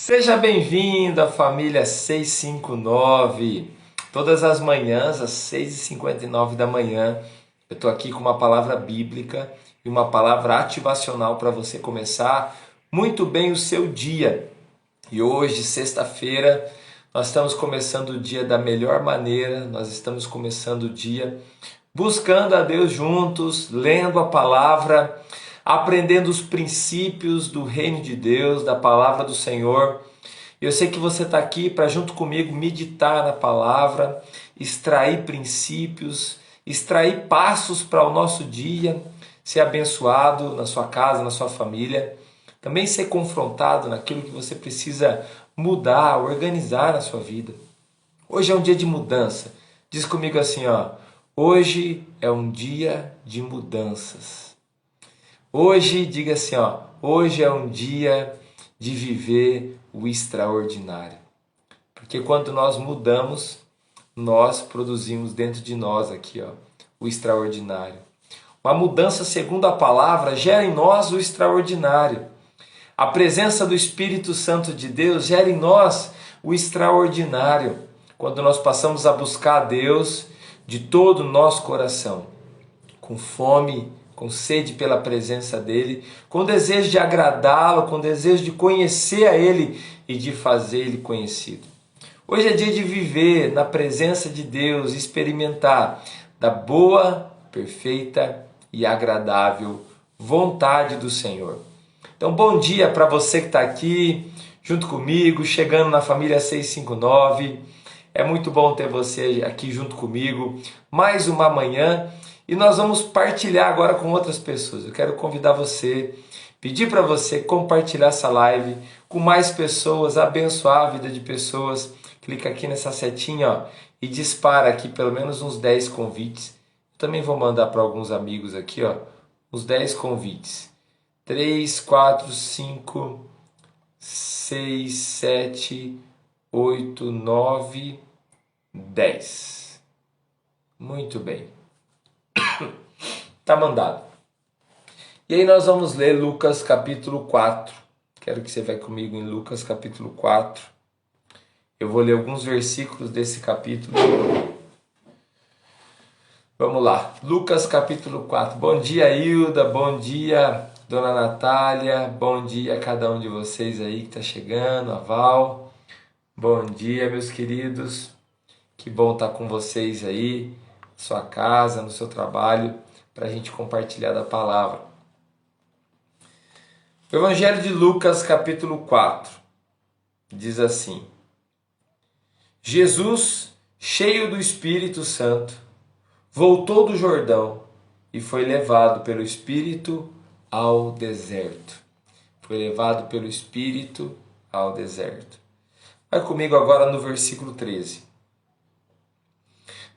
Seja bem-vindo à família 659. Todas as manhãs, às 6h59 da manhã, eu estou aqui com uma palavra bíblica e uma palavra ativacional para você começar muito bem o seu dia. E hoje, sexta-feira, nós estamos começando o dia da melhor maneira, nós estamos começando o dia buscando a Deus juntos, lendo a palavra, aprendendo os princípios do reino de Deus, da palavra do Senhor. Eu sei que você está aqui para, junto comigo, meditar na palavra, extrair princípios, extrair passos para o nosso dia, ser abençoado na sua casa, na sua família, também ser confrontado naquilo que você precisa mudar, organizar na sua vida. Hoje é um dia de mudança. Diz comigo assim, ó: hoje é um dia de mudanças. Hoje, diga assim, ó: hoje é um dia de viver o extraordinário. Porque quando nós mudamos, nós produzimos dentro de nós aqui, ó, o extraordinário. Uma mudança segundo a palavra gera em nós o extraordinário. A presença do Espírito Santo de Deus gera em nós o extraordinário. Quando nós passamos a buscar a Deus de todo o nosso coração, com fome, com sede pela presença dEle, com desejo de agradá-lo, com desejo de conhecer a Ele e de fazer Ele conhecido. Hoje é dia de viver na presença de Deus, experimentar da boa, perfeita e agradável vontade do Senhor. Então, bom dia para você que está aqui, junto comigo, chegando na família 659. É muito bom ter você aqui junto comigo, mais uma manhã, e nós vamos partilhar agora com outras pessoas. Eu quero convidar você, pedir para você compartilhar essa live com mais pessoas, abençoar a vida de pessoas. Clica aqui nessa setinha, ó, e dispara aqui pelo menos uns 10 convites. Eu também vou mandar para alguns amigos aqui, ó, uns 10 convites. 3, 4, 5, 6, 7, 8, 9, 10. Muito bem. Tá mandado. E aí nós vamos ler Lucas capítulo 4. Quero que você vá comigo em Lucas capítulo 4. Eu vou ler alguns versículos desse capítulo. Vamos lá. Lucas capítulo 4. Bom dia, Hilda. Bom dia, Dona Natália. Bom dia a cada um de vocês aí que está chegando. A Val. Bom dia, meus queridos. Que bom estar com vocês aí, na sua casa, no seu trabalho, para a gente compartilhar da palavra. O Evangelho de Lucas, capítulo 4, diz assim: Jesus, cheio do Espírito Santo, voltou do Jordão e foi levado pelo Espírito ao deserto. Foi levado pelo Espírito ao deserto. Vai comigo agora no versículo 13.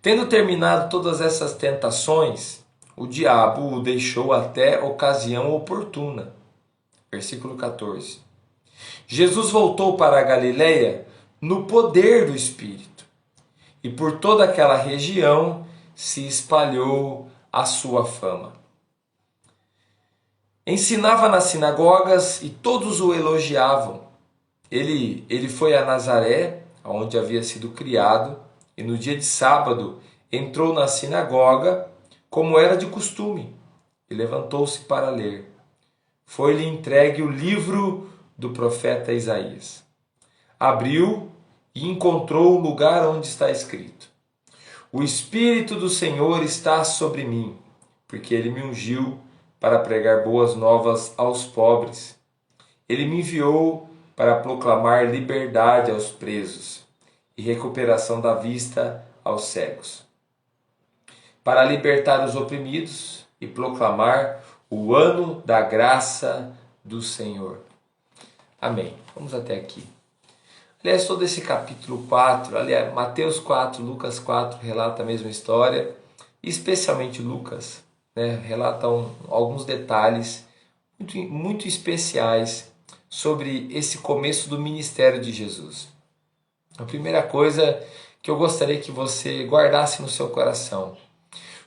Tendo terminado todas essas tentações, o diabo o deixou até ocasião oportuna. Versículo 14. Jesus voltou para a Galileia no poder do Espírito, e por toda aquela região se espalhou a sua fama. Ensinava nas sinagogas e todos o elogiavam. Ele foi a Nazaré, onde havia sido criado, e no dia de sábado entrou na sinagoga, como era de costume, e levantou-se para ler. Foi-lhe entregue o livro do profeta Isaías. Abriu e encontrou o lugar onde está escrito: O Espírito do Senhor está sobre mim, porque Ele me ungiu para pregar boas novas aos pobres. Ele me enviou para proclamar liberdade aos presos e recuperação da vista aos cegos, para libertar os oprimidos e proclamar o ano da graça do Senhor. Amém. Vamos até aqui. Aliás, todo esse capítulo 4, aliás, Mateus 4, Lucas 4, relata a mesma história, e especialmente Lucas, relata alguns detalhes muito especiais sobre esse começo do ministério de Jesus. A primeira coisa que eu gostaria que você guardasse no seu coração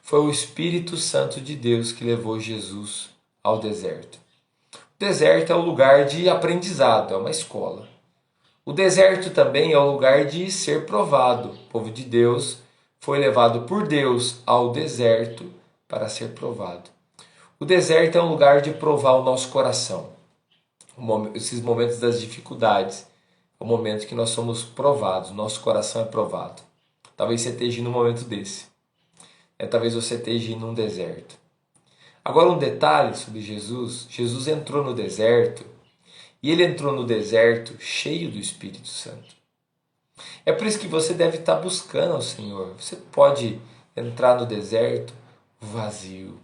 foi o Espírito Santo de Deus que levou Jesus ao deserto. O deserto é um lugar de aprendizado, é uma escola. O deserto também é o lugar de ser provado. O povo de Deus foi levado por Deus ao deserto para ser provado. O deserto é um lugar de provar o nosso coração. Esses momentos das dificuldades é o momento que nós somos provados, nosso coração é provado. Talvez você esteja num momento desse. Talvez você esteja num deserto. Agora um detalhe sobre Jesus. Jesus entrou no deserto e ele entrou no deserto cheio do Espírito Santo. É por isso que você deve estar buscando ao Senhor. Você pode entrar no deserto vazio.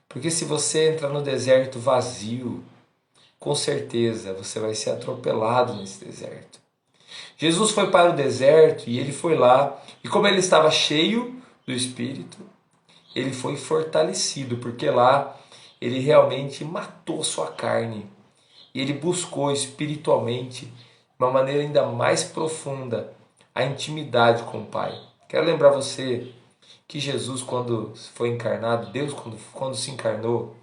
Porque se você entrar no deserto vazio, com certeza você vai ser atropelado nesse deserto. Jesus foi para o deserto e ele foi lá. E como ele estava cheio do Espírito, ele foi fortalecido, porque lá ele realmente matou sua carne. E ele buscou espiritualmente, de uma maneira ainda mais profunda, a intimidade com o Pai. Quero lembrar você que Jesus, quando foi encarnado, Deus, quando se encarnou,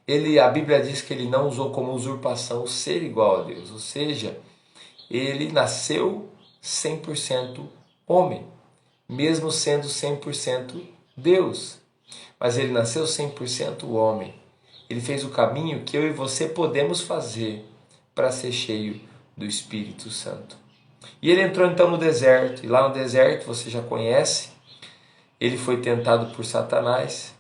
a Bíblia diz que ele não usou como usurpação o ser igual a Deus. Ou seja, ele nasceu 100% homem, mesmo sendo 100% Deus. Mas ele nasceu 100% homem. Ele fez o caminho que eu e você podemos fazer para ser cheio do Espírito Santo. E ele entrou então no deserto, e lá no deserto, você já conhece, ele foi tentado por Satanás.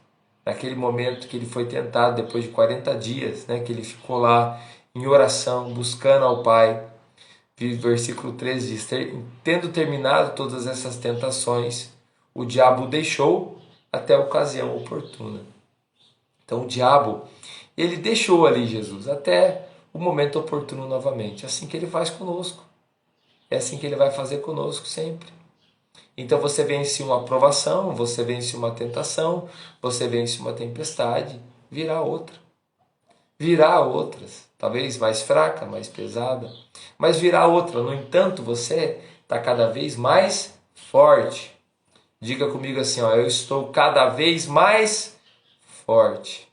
Naquele momento que ele foi tentado, depois de 40 dias, que ele ficou lá em oração, buscando ao Pai. Versículo 13 diz, tendo terminado todas essas tentações, o diabo o deixou até a ocasião oportuna. Então o diabo, ele deixou ali Jesus até o momento oportuno novamente. É assim que ele faz conosco. É assim que ele vai fazer conosco sempre. Então você vence uma provação, você vence uma tentação, você vence uma tempestade, virá outra. Virá outras, talvez mais fraca, mais pesada, mas virá outra. No entanto, você está cada vez mais forte. Diga comigo assim, eu estou cada vez mais forte.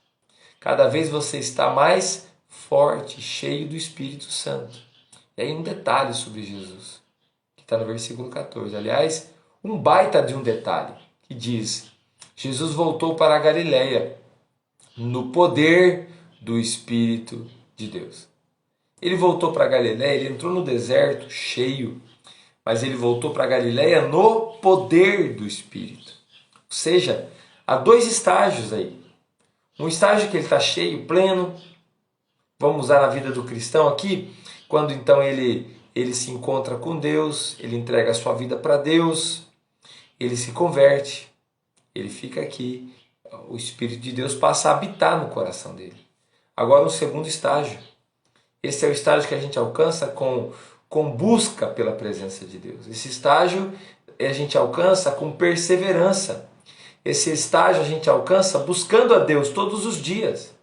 Cada vez você está mais forte, cheio do Espírito Santo. E aí um detalhe sobre Jesus, que está no versículo 14. Aliás, um baita de um detalhe, que diz, Jesus voltou para a Galileia, no poder do Espírito de Deus. Ele voltou para a Galileia, ele entrou no deserto cheio, mas ele voltou para a Galileia no poder do Espírito. Ou seja, há dois estágios aí. Um estágio que ele está cheio, pleno, vamos usar na vida do cristão aqui, quando então ele se encontra com Deus, ele entrega a sua vida para Deus, ele se converte, ele fica aqui, o Espírito de Deus passa a habitar no coração dele. Agora um segundo estágio. Esse é o estágio que a gente alcança com busca pela presença de Deus. Esse estágio a gente alcança com perseverança. Esse estágio a gente alcança buscando a Deus todos os dias.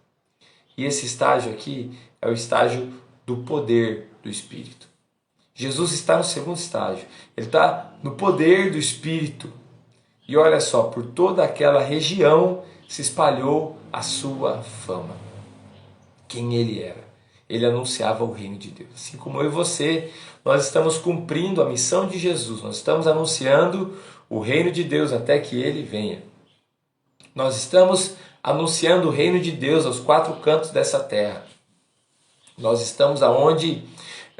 E esse estágio aqui é o estágio do poder do Espírito. Jesus está no segundo estágio. Ele está no poder do Espírito. E olha só, por toda aquela região se espalhou a sua fama. Quem ele era? Ele anunciava o reino de Deus. Assim como eu e você, nós estamos cumprindo a missão de Jesus. Nós estamos anunciando o reino de Deus até que ele venha. Nós estamos anunciando o reino de Deus aos quatro cantos dessa terra. Nós estamos aonde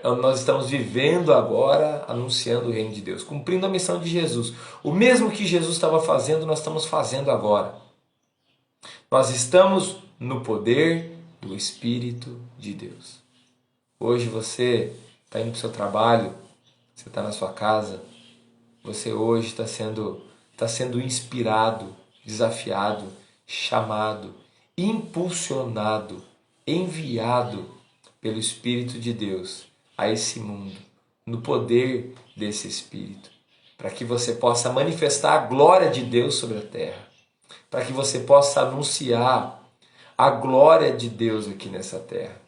nós estamos vivendo agora, anunciando o reino de Deus, cumprindo a missão de Jesus. O mesmo que Jesus estava fazendo, nós estamos fazendo agora. Nós estamos no poder do Espírito de Deus. Hoje você está indo para o seu trabalho, você está na sua casa, você hoje está sendo inspirado, desafiado, chamado, impulsionado, enviado pelo Espírito de Deus a esse mundo, no poder desse Espírito, para que você possa manifestar a glória de Deus sobre a terra, para que você possa anunciar a glória de Deus aqui nessa terra.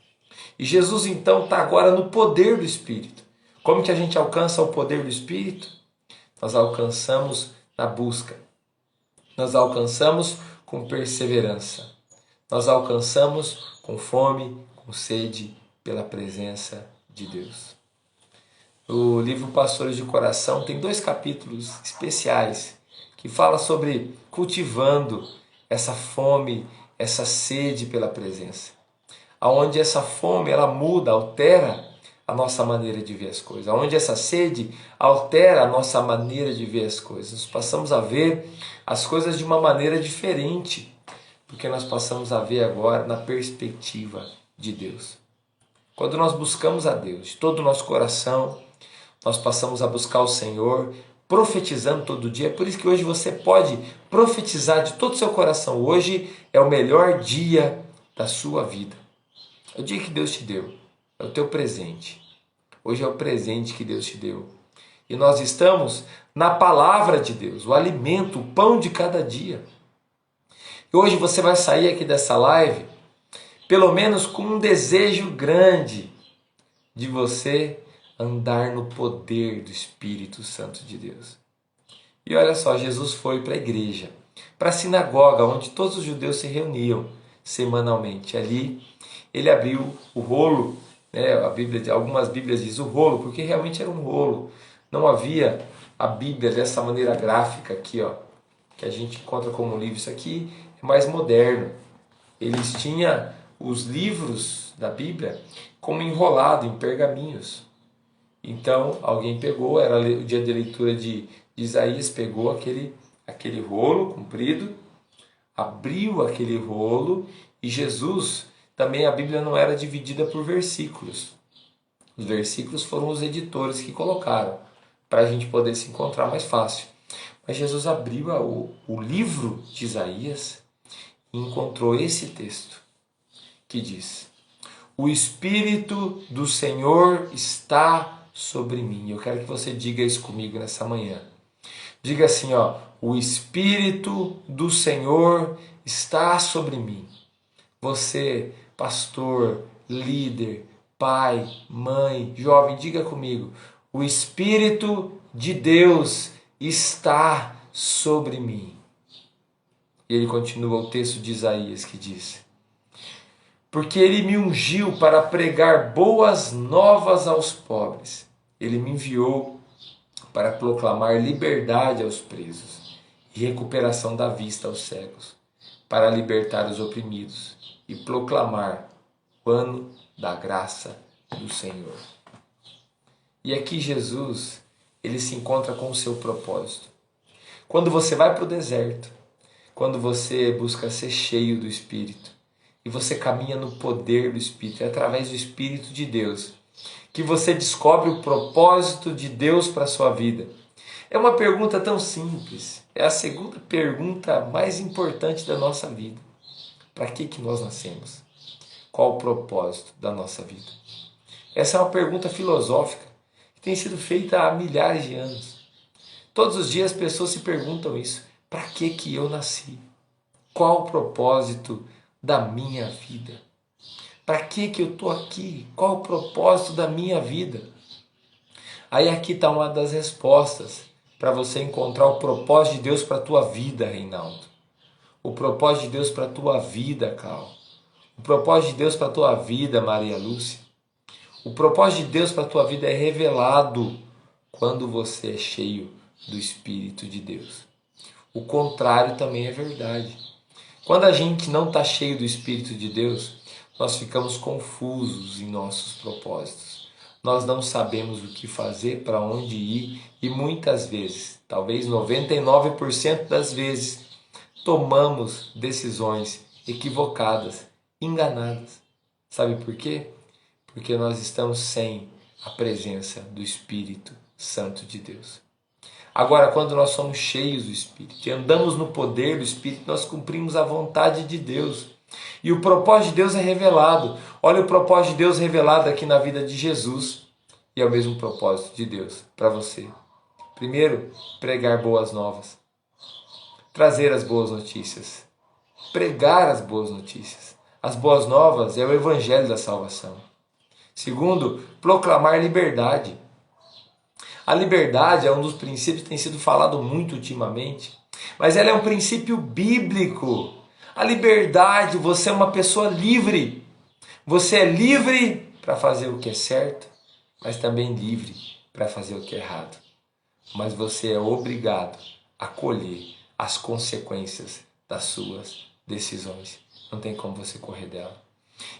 E Jesus então está agora no poder do Espírito. Como que a gente alcança o poder do Espírito? Nós alcançamos na busca. Nós alcançamos com perseverança. Nós alcançamos com fome, com sede pela presença de Deus. O livro Pastores de Coração tem 2 capítulos especiais que fala sobre cultivando essa fome, essa sede pela presença. Aonde essa fome ela muda, altera a nossa maneira de ver as coisas. Aonde essa sede altera a nossa maneira de ver as coisas. Nós passamos a ver as coisas de uma maneira diferente, porque nós passamos a ver agora na perspectiva de Deus. Quando nós buscamos a Deus de todo o nosso coração, nós passamos a buscar o Senhor, profetizando todo dia. É por isso que hoje você pode profetizar de todo o seu coração. Hoje é o melhor dia da sua vida. É o dia que Deus te deu. É o teu presente. Hoje é o presente que Deus te deu. E nós estamos na palavra de Deus, o alimento, o pão de cada dia. E hoje você vai sair aqui dessa live, pelo menos com um desejo grande de você andar no poder do Espírito Santo de Deus. E olha só, Jesus foi para a igreja, para a sinagoga, onde todos os judeus se reuniam semanalmente. Ali ele abriu o rolo, né? Algumas Bíblias dizem o rolo, porque realmente era um rolo. Não havia a Bíblia dessa maneira gráfica aqui, ó, que a gente encontra como livro. Isso aqui é mais moderno. Eles tinham os livros da Bíblia como enrolado em pergaminhos. Então alguém pegou, era o dia de leitura de Isaías, pegou aquele rolo comprido, abriu aquele rolo, e Jesus, também a Bíblia não era dividida por versículos. Os versículos foram os editores que colocaram, para a gente poder se encontrar mais fácil. Mas Jesus abriu o livro de Isaías e encontrou esse texto que diz: o Espírito do Senhor está sobre mim. Eu quero que você diga isso comigo nessa manhã. Diga assim, ó: o Espírito do Senhor está sobre mim. Você, pastor, líder, pai, mãe, jovem, diga comigo: o Espírito de Deus está sobre mim. E ele continua o texto de Isaías que diz: porque ele me ungiu para pregar boas novas aos pobres. Ele me enviou para proclamar liberdade aos presos e recuperação da vista aos cegos, para libertar os oprimidos e proclamar o ano da graça do Senhor. E aqui Jesus, ele se encontra com o seu propósito. Quando você vai para o deserto, quando você busca ser cheio do Espírito, e você caminha no poder do Espírito, é através do Espírito de Deus que você descobre o propósito de Deus para a sua vida. É uma pergunta tão simples, é a segunda pergunta mais importante da nossa vida. Para que nós nascemos? Qual o propósito da nossa vida? Essa é uma pergunta filosófica que tem sido feita há milhares de anos. Todos os dias as pessoas se perguntam isso. Para que eu nasci? Qual o propósito da minha vida? Para que eu estou aqui? Qual o propósito da minha vida? Aí aqui está uma das respostas para você encontrar o propósito de Deus para a tua vida, Reinaldo. O propósito de Deus para a tua vida, Cal. O propósito de Deus para a tua vida, Maria Lúcia. O propósito de Deus para a tua vida é revelado quando você é cheio do Espírito de Deus. O contrário também é verdade. Quando a gente não está cheio do Espírito de Deus, nós ficamos confusos em nossos propósitos. Nós não sabemos o que fazer, para onde ir, e muitas vezes, talvez 99% das vezes, tomamos decisões equivocadas, enganadas. Sabe por quê? Porque nós estamos sem a presença do Espírito Santo de Deus. Agora, quando nós somos cheios do Espírito e andamos no poder do Espírito, nós cumprimos a vontade de Deus. E o propósito de Deus é revelado. Olha o propósito de Deus revelado aqui na vida de Jesus. E é o mesmo propósito de Deus para você. Primeiro, pregar boas novas. Trazer as boas notícias. Pregar as boas notícias. As boas novas é o evangelho da salvação. Segundo, proclamar liberdade. A liberdade é um dos princípios que tem sido falado muito ultimamente, mas ela é um princípio bíblico. A liberdade, você é uma pessoa livre. Você é livre para fazer o que é certo, mas também livre para fazer o que é errado, mas você é obrigado a colher as consequências das suas decisões. Não tem como você correr dela.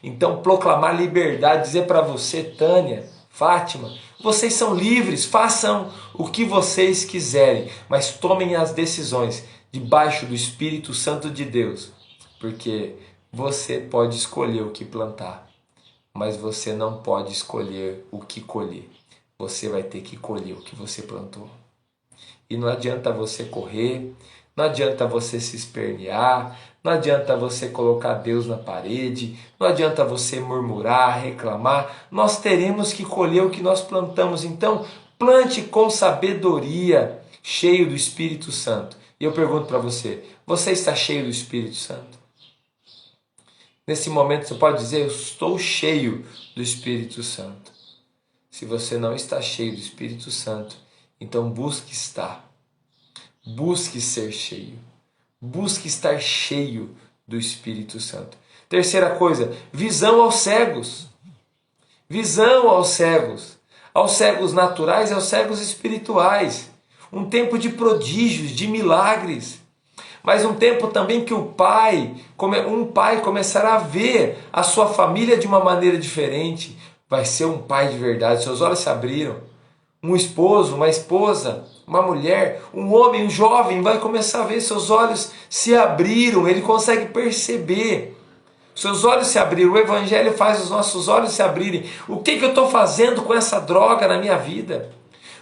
Então, proclamar liberdade, dizer para você, Tânia, Fátima, vocês são livres, façam o que vocês quiserem, mas tomem as decisões debaixo do Espírito Santo de Deus, porque você pode escolher o que plantar, mas você não pode escolher o que colher. Você vai ter que colher o que você plantou. E não adianta você correr, não adianta você se espernear, não adianta você colocar Deus na parede, não adianta você murmurar, reclamar. Nós teremos que colher o que nós plantamos. Então, plante com sabedoria, cheio do Espírito Santo. E eu pergunto para você, você está cheio do Espírito Santo? Nesse momento você pode dizer, eu estou cheio do Espírito Santo. Se você não está cheio do Espírito Santo, então busque estar. Busque ser cheio. Busque estar cheio do Espírito Santo. Terceira coisa, visão aos cegos. Visão aos cegos. Aos cegos naturais e aos cegos espirituais. Um tempo de prodígios, de milagres. Mas um tempo também que um pai começará a ver a sua família de uma maneira diferente. Vai ser um pai de verdade. Seus olhos se abriram. Um esposo, uma esposa, uma mulher, um homem, um jovem vai começar a ver, seus olhos se abriram, ele consegue perceber. Seus olhos se abriram, o Evangelho faz os nossos olhos se abrirem. O que eu estou fazendo com essa droga na minha vida?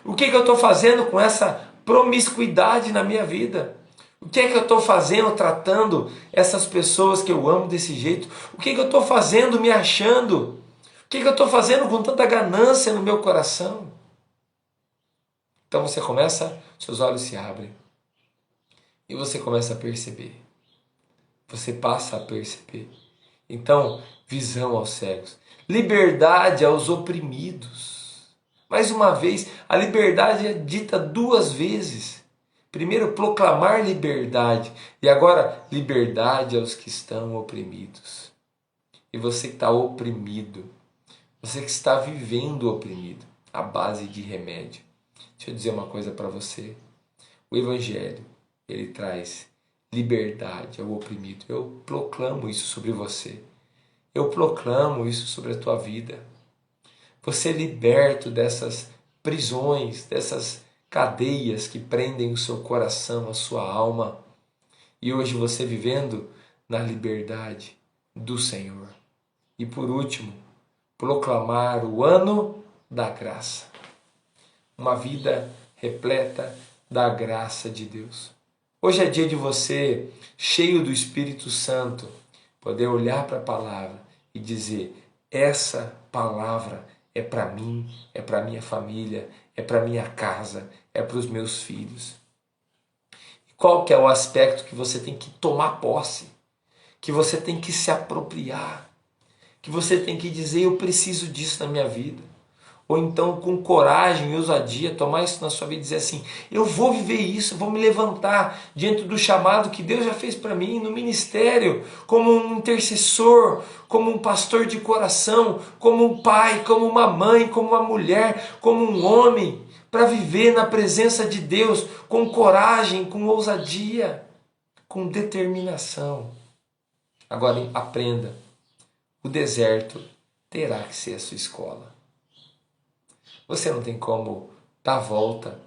O que eu estou fazendo com essa promiscuidade na minha vida? O que eu estou fazendo tratando essas pessoas que eu amo desse jeito? O que eu estou fazendo me achando? O que eu estou fazendo com tanta ganância no meu coração? Então você começa, seus olhos se abrem e você começa a perceber. Você passa a perceber. Então, visão aos cegos, liberdade aos oprimidos. Mais uma vez, a liberdade é dita duas vezes. Primeiro, proclamar liberdade e agora, liberdade aos que estão oprimidos. E você que está oprimido, você que está vivendo oprimido, à base de remédio. Deixa eu dizer uma coisa para você. O Evangelho, ele traz liberdade ao oprimido. Eu proclamo isso sobre você. Eu proclamo isso sobre a tua vida. Você é liberto dessas prisões, dessas cadeias que prendem o seu coração, a sua alma. E hoje você vivendo na liberdade do Senhor. E por último, proclamar o ano da graça. Uma vida repleta da graça de Deus. Hoje é dia de você, cheio do Espírito Santo, poder olhar para a palavra e dizer, essa palavra é para mim, é para minha família, é para minha casa, é para os meus filhos. Qual que é o aspecto que você tem que tomar posse, que você tem que se apropriar, que você tem que dizer, eu preciso disso na minha vida. Ou então com coragem e ousadia tomar isso na sua vida e dizer assim, eu vou viver isso, eu vou me levantar diante do chamado que Deus já fez para mim no ministério, como um intercessor, como um pastor de coração, como um pai, como uma mãe, como uma mulher, como um homem, para viver na presença de Deus com coragem, com ousadia, com determinação. Agora aprenda, o deserto terá que ser a sua escola. Você não tem como dar volta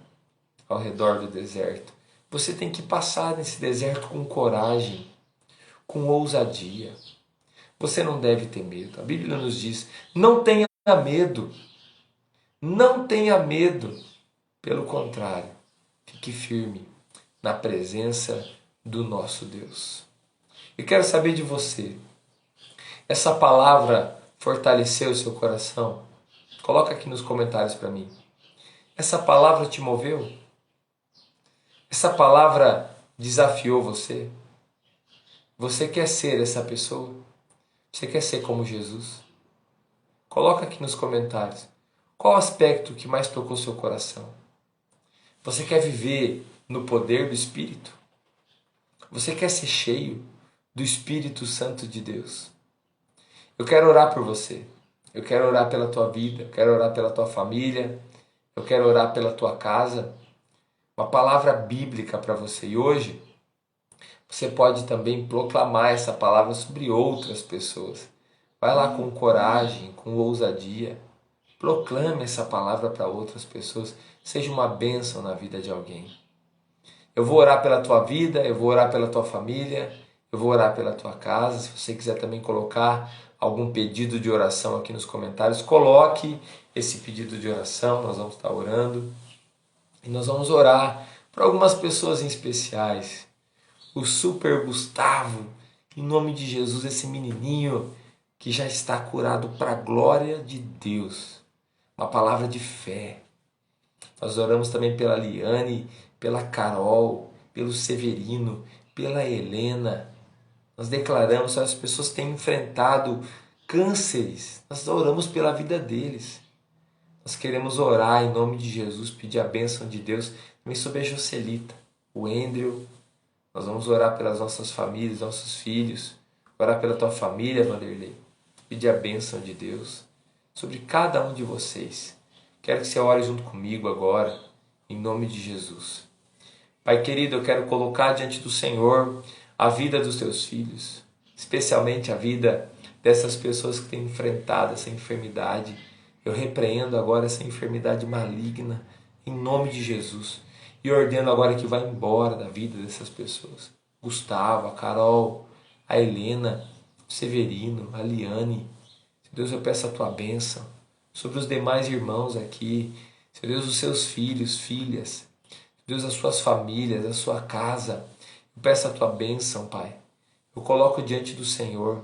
ao redor do deserto. Você tem que passar nesse deserto com coragem, com ousadia. Você não deve ter medo. A Bíblia nos diz, não tenha medo. Não tenha medo. Pelo contrário, fique firme na presença do nosso Deus. Eu quero saber de você. Essa palavra fortaleceu o seu coração? Coloca aqui nos comentários para mim. Essa palavra te moveu? Essa palavra desafiou você? Você quer ser essa pessoa? Você quer ser como Jesus? Coloca aqui nos comentários. Qual aspecto que mais tocou seu coração? Você quer viver no poder do Espírito? Você quer ser cheio do Espírito Santo de Deus? Eu quero orar por você. Eu quero orar pela tua vida, eu quero orar pela tua família, Eu quero orar pela tua casa. Uma palavra bíblica para você. E hoje você pode também proclamar essa palavra sobre outras pessoas. Vai lá com coragem, com ousadia. Proclame essa palavra para outras pessoas. Seja uma bênção na vida de alguém. Eu vou orar pela tua vida, eu vou orar pela tua família, eu vou orar pela tua casa. Se você quiser também colocar algum pedido de oração aqui nos comentários, coloque esse pedido de oração, nós vamos estar orando. E nós vamos orar por algumas pessoas em especiais. O Super Gustavo, em nome de Jesus, esse menininho que já está curado para a glória de Deus. Uma palavra de fé. Nós oramos também pela Liane, pela Carol, pelo Severino, pela Helena. Nós declaramos que as pessoas têm enfrentado cânceres. Nós oramos pela vida deles. Nós queremos orar em nome de Jesus, pedir a bênção de Deus também sobre a Jocelita, o Andrew. Nós vamos orar pelas nossas famílias, nossos filhos. Orar pela tua família, Vanderlei. Pedir a bênção de Deus sobre cada um de vocês. Quero que você ore junto comigo agora, em nome de Jesus. Pai querido, eu quero colocar diante do Senhor a vida dos teus filhos, especialmente a vida dessas pessoas que têm enfrentado essa enfermidade. Eu repreendo agora essa enfermidade maligna, em nome de Jesus, e ordeno agora que vá embora da vida dessas pessoas. Gustavo, a Carol, a Helena, o Severino, a Liane. Deus, eu peço a tua bênção sobre os demais irmãos aqui. Senhor Deus, os seus filhos, filhas. Deus, as suas famílias, a sua casa. Eu peço a tua bênção, Pai. Eu coloco diante do Senhor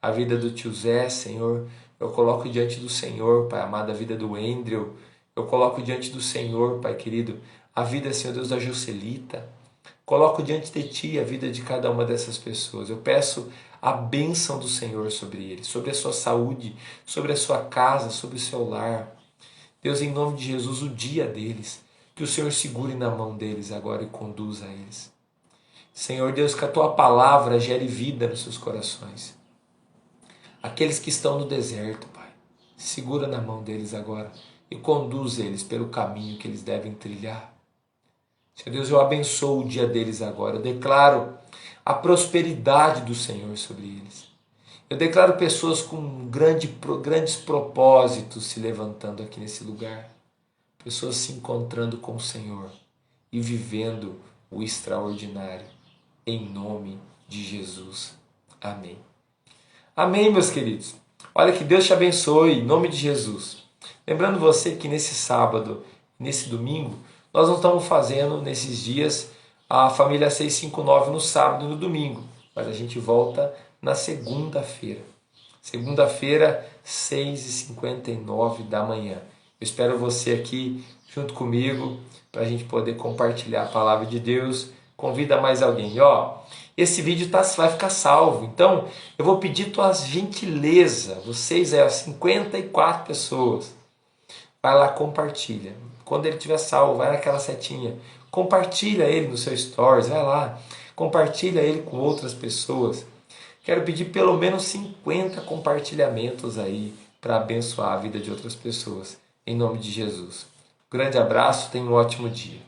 a vida do tio Zé, Senhor. Eu coloco diante do Senhor, Pai amado, a vida do Andrew. Eu coloco diante do Senhor, Pai querido, a vida, Senhor Deus, da Jocelita. Coloco diante de Ti a vida de cada uma dessas pessoas. Eu peço a bênção do Senhor sobre eles, sobre a sua saúde, sobre a sua casa, sobre o seu lar. Deus, em nome de Jesus, o dia deles, que o Senhor segure na mão deles agora e conduza eles. Senhor Deus, que a Tua palavra gere vida nos seus corações. Aqueles que estão no deserto, Pai, segura na mão deles agora e conduz eles pelo caminho que eles devem trilhar. Senhor Deus, eu abençoo o dia deles agora. Eu declaro a prosperidade do Senhor sobre eles. Eu declaro pessoas com grandes propósitos se levantando aqui nesse lugar. Pessoas se encontrando com o Senhor e vivendo o extraordinário. Em nome de Jesus. Amém. Amém, meus queridos. Olha, que Deus te abençoe em nome de Jesus. Lembrando você que nesse sábado, nesse domingo, nós não estamos fazendo nesses dias a família 659 no sábado e no domingo, mas a gente volta na segunda-feira. Segunda-feira, 6h59 da manhã. Eu espero você aqui junto comigo para a gente poder compartilhar a palavra de Deus. Convida mais alguém. Esse vídeo vai ficar salvo, então eu vou pedir tua gentileza. Vocês, 54 pessoas. Vai lá, compartilha. Quando ele estiver salvo, vai naquela setinha. Compartilha ele no seu stories, vai lá. Compartilha ele com outras pessoas. Quero pedir pelo menos 50 compartilhamentos aí para abençoar a vida de outras pessoas. Em nome de Jesus. Grande abraço, tenha um ótimo dia.